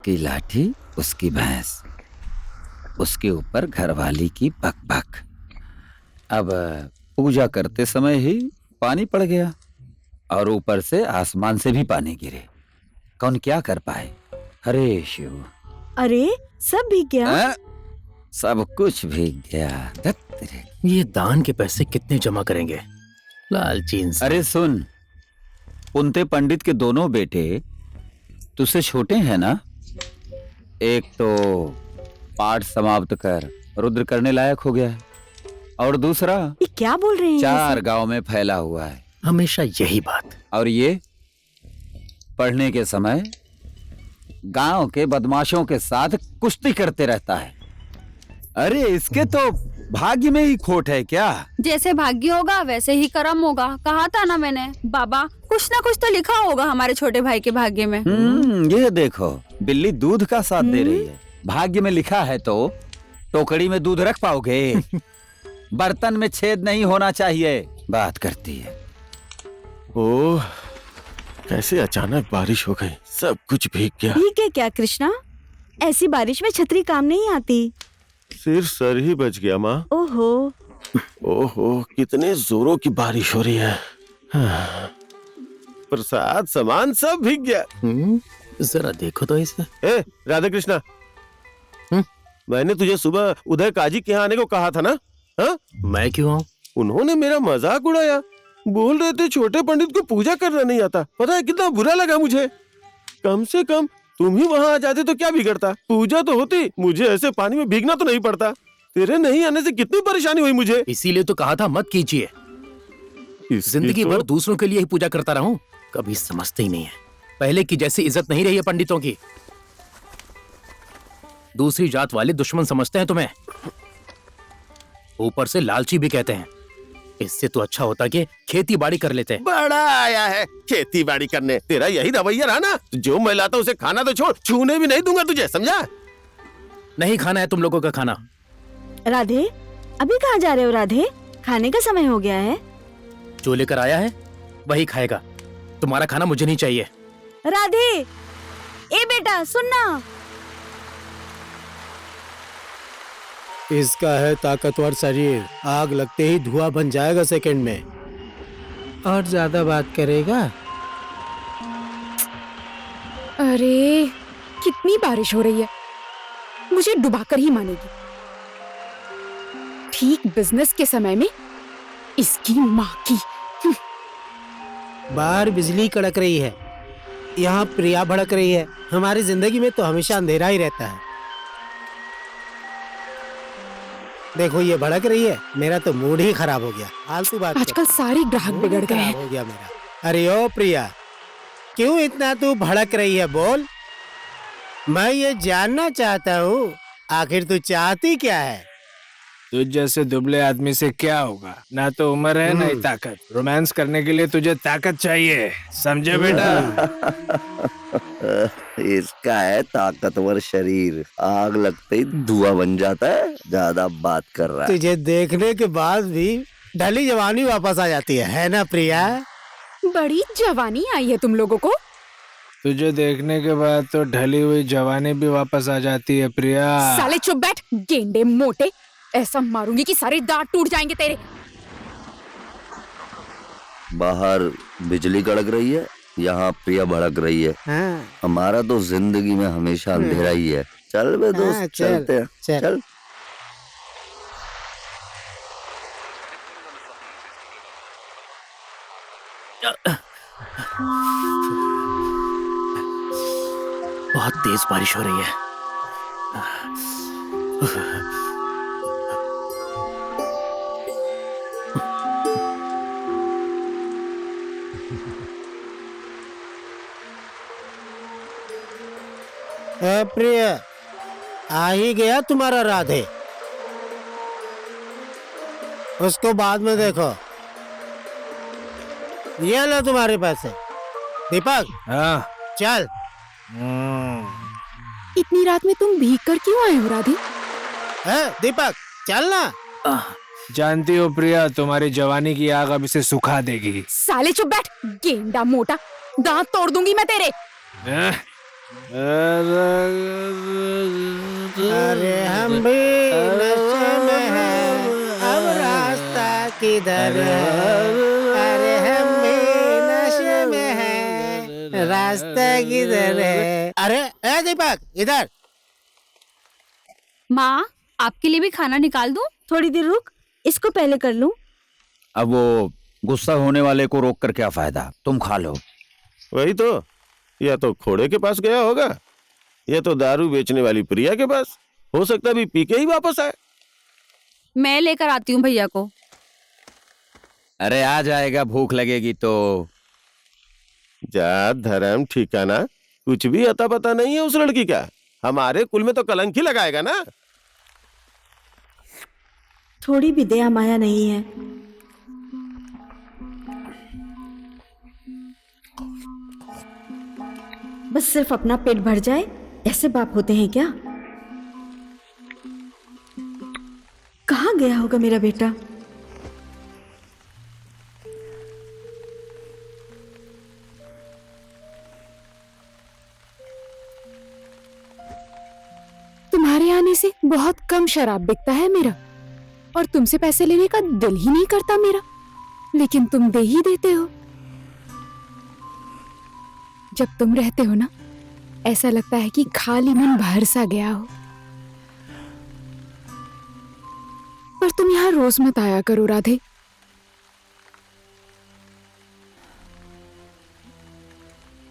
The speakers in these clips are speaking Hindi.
की लाठी उसकी भैंस, उसके ऊपर घरवाली की बक-बक। अब पूजा करते समय ही पानी पड़ गया और ऊपर से आसमान से भी पानी गिरे। कौन क्या कर पाए? हरे शिव। अरे सब भीग गया। सब कुछ भीग गया। धत रे। ये दान के पैसे कितने जमा करेंगे? लालची इंसान। अरे सुन, पुंते पंडित के दोनों बेटे तुझसे छोटे हैं ना? एक तो पाठ समाप्त कर रुद्र करने लायक हो गया है और दूसरा ये क्या बोल रहे हैं? 4 गांव में फैला हुआ है। हमेशा यही बात। और ये पढ़ने के समय गांव के बदमाशों के साथ कुश्ती करते रहता है। अरे इसके तो भाग्य में ही खोट है क्या? जैसे भाग्य होगा वैसे ही कर्म होगा, कहा था ना मैंने। बाबा कुछ ना कुछ तो लिखा होगा हमारे छोटे भाई के भाग्य में। ये देखो, बिल्ली दूध का साथ दे रही है। भाग्य में लिखा है तो टोकरी में दूध रख पाओगे? बर्तन में छेद नहीं होना चाहिए। बात करती है। ओह, कैसे अचानक बारिश हो गई, सब कुछ भीग गया। भीग गए क्या कृष्णा? ऐसी बारिश में छतरी काम नहीं आती। सिर्फ सर ही बच गया माँ। ओहो ओहो, कितने जोरों की बारिश हो रही है। प्रसाद सामान सब भीग गया। जरा देखो तो इसे। ए राधा कृष्णा, मैंने तुझे सुबह उदय काजी के यहाँ आने को कहा था ना? हाँ? मैं क्यों आऊं? उन्होंने मेरा मजाक उड़ाया। बोल रहे थे छोटे पंडित को पूजा करना नहीं आता। पता है कितना बुरा लगा मुझे। कम से कम तुम ही वहाँ आ जाते तो क्या बिगड़ता? पूजा तो होती, मुझे ऐसे पानी में भीगना तो नहीं पड़ता। तेरे नहीं आने से कितनी परेशानी हुई मुझे। इसीलिए तो कहा था मत कीजिए। जिंदगी भर दूसरों के लिए ही पूजा करता रहूं, कभी समझते ही नहीं है। पहले की जैसी इज्जत नहीं रही है पंडितों की। दूसरी जात वाले दुश्मन समझते हैं तुम्हें, ऊपर से लालची भी कहते हैं। इससे तो अच्छा होता कि खेती बाड़ी कर लेते। बड़ा आया है खेती बाड़ी करने। तेरा यही रवैया रहा ना, जो मैं लाता उसे खाना तो छोड़, छूने भी नहीं दूंगा तुझे, समझा? नहीं खाना है तुम लोगों का खाना। राधे, अभी कहाँ जा रहे हो राधे? खाने का समय हो गया है। जो लेकर आया है वही खाएगा। तुम्हारा खाना मुझे नहीं चाहिए। राधे, ए बेटा सुनना। इसका है ताकतवर शरीर, आग लगते ही धुआं बन जाएगा सेकंड में। और ज्यादा बात करेगा। अरे कितनी बारिश हो रही है, मुझे डुबाकर ही मानेगी। ठीक बिजनेस के समय में इसकी माँ की। बाहर बिजली कड़क रही है, यहाँ प्रिया भड़क रही है। हमारी जिंदगी में तो हमेशा अंधेरा ही रहता है। देखो ये भड़क रही है, मेरा तो मूड ही खराब हो गया। फालतू बात। आजकल सारे ग्राहक बिगड़ गए हैं। हो गया मेरा। अरे ओ प्रिया, क्यों इतना तू भड़क रही है? बोल, मैं ये जानना चाहता हूँ, आखिर तू चाहती क्या है? तुझ जैसे दुबले आदमी से क्या होगा? ना तो उम्र है ना ही ताकत। रोमांस करने के लिए तुझे ताकत चाहिए, समझे बेटा? इसका है ताकतवर शरीर, आग लगते ही धुआं बन जाता है। ज्यादा बात कर रहा है। तुझे देखने के बाद भी ढली जवानी वापस आ जाती है ना प्रिया? बड़ी जवानी आई है तुम लोगों को। तुझे देखने के बाद तो ढली हुई जवानी भी वापस आ जाती है प्रिया। साले चुप बैठ, गेंडे मोटे। ऐसा मारूंगी कि सारे दांत टूट जाएंगे तेरे। बाहर बिजली कड़क रही है, यहाँ प्रिया भड़क रही है। हमारा तो जिंदगी में हमेशा अंधेरा ही है। चल बे दोस्त, चलते हैं। चल। बहुत तेज बारिश हो रही है। प्रिया, आ ही गया तुम्हारा राधे। उसको बाद में देखो। ये लो तुम्हारे पैसे। दीपक, हाँ चल। इतनी रात में तुम भीग कर क्यों आए हो राधे? दीपक चल ना। जानती हो प्रिया, तुम्हारी जवानी की आग अब इसे सुखा देगी। साले चुप बैठ, गेंडा मोटा। दांत तोड़ दूंगी मैं तेरे। अरे हम भी नशे में हैं, अब रास्ता किधर है? अरे हम भी नशे में हैं, रास्ता किधर है? अरे ए दीपक इधर। माँ, आपके लिए भी खाना निकाल दूं? थोड़ी देर रुक, इसको पहले कर लूं। अब वो गुस्सा होने वाले को रोक कर क्या फायदा, तुम खा लो। वही तो, या तो खोड़े के पास गया होगा या तो दारू बेचने वाली प्रिया के पास। हो सकता भी पी के ही वापस आए। मैं लेकर आती हूँ भैया को। अरे आ जाएगा, भूख लगेगी तो। जात धर्म ठिकाना कुछ भी अता पता नहीं है उस लड़की का। हमारे कुल में तो कलंक ही लगाएगा ना। थोड़ी भी दया माया नहीं है। बस सिर्फ अपना पेट भर जाए, ऐसे बाप होते हैं क्या? कहाँ गया होगा मेरा बेटा? तुम्हारे आने से बहुत कम शराब बिकता है मेरा, और तुमसे पैसे लेने का दिल ही नहीं करता मेरा, लेकिन तुम दे ही देते हो। जब तुम रहते हो ना, ऐसा लगता है कि खाली मन भर सा गया हो। पर तुम यहाँ रोज मत आया करो राधे।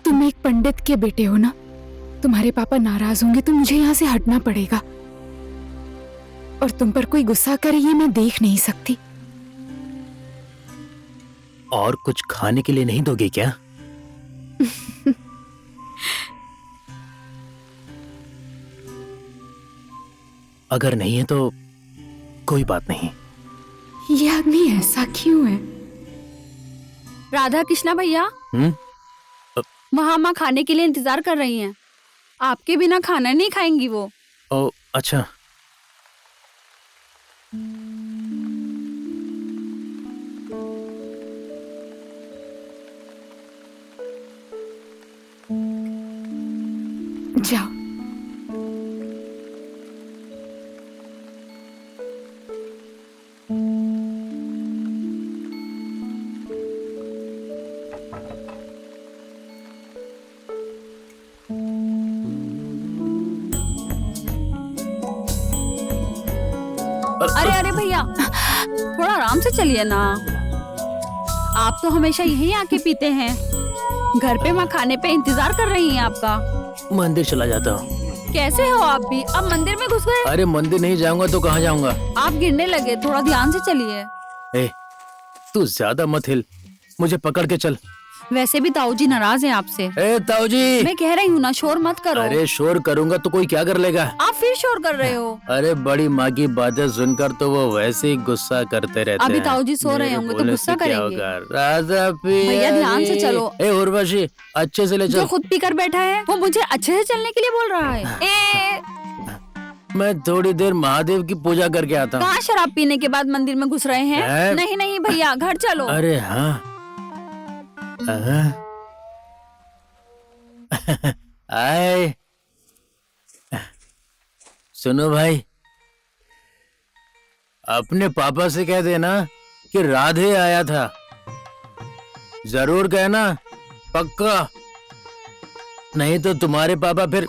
तुम एक पंडित के बेटे हो ना, तुम्हारे पापा नाराज होंगे तो मुझे यहाँ से हटना पड़ेगा, और तुम पर कोई गुस्सा करे ये मैं देख नहीं सकती। और कुछ खाने के लिए नहीं दोगे क्या? अगर नहीं है तो कोई बात नहीं। ये आदमी ऐसा क्यों है? राधा कृष्णा भैया, वहाँ माँ खाने के लिए इंतजार कर रही हैं। आपके बिना खाना नहीं खाएंगी वो। ओ अच्छा। जाओ। अरे अरे भैया, थोड़ा आराम से चलिए ना। आप तो हमेशा यहीं आके पीते हैं। घर पे माँ खाने पे इंतजार कर रही हैं आपका। मंदिर चला जाता हूँ। कैसे हो आप भी? अब मंदिर में घुस गए? अरे मंदिर नहीं जाऊंगा तो कहाँ जाऊंगा? आप गिरने लगे, थोड़ा ध्यान से चलिए। ए, तू ज्यादा मत हिल, मुझे पकड़ के चल। वैसे भी ताऊ जी नाराज हैं आपसे। ए ताऊ जी, मैं कह रही हूँ ना, शोर मत करो। अरे शोर करूंगा तो कोई क्या कर लेगा? आप फिर शोर कर रहे हो। अरे बड़ी माँ की बातें सुनकर तो वो वैसे ही गुस्सा करते रहते हैं। अभी ताऊ जी सो रहे मेरे होंगे तो बोलने गुस्सा से क्या करेंगे। होगा? राधा पिया भैया ध्यान से चलो। ए उर्वशी, अच्छे से ले जो चल। खुद पीकर बैठा है वो मुझे अच्छे से चलने के लिए बोल रहा है। ए, मैं थोड़ी देर महादेव की पूजा करके आता हूँ। कहाँ शराब पीने के बाद मंदिर में घुस रहे हैं? नहीं नहीं भैया, घर चलो। अरे हाँ, आए सुनो भाई, अपने पापा से कह देना कि राधे आया था। जरूर कहना, पक्का, नहीं तो तुम्हारे पापा फिर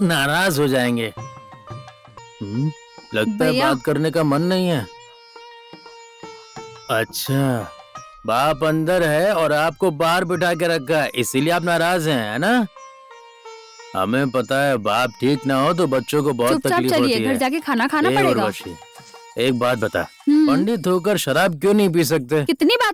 नाराज हो जाएंगे। लगता है भैया। बात करने का मन नहीं है। अच्छा, बाप अंदर है और आपको बाहर बिठा के रखा है, इसीलिए आप नाराज हैं, है ना? हमें पता है बाप ठीक ना हो तो बच्चों को बहुत चुपचाप तकलीफ होती चलिए, है। घर जाके खाना खाना ए पड़ेगा। उर्वशी, एक बात बता, पंडित होकर शराब क्यों नहीं पी सकते? कितनी बात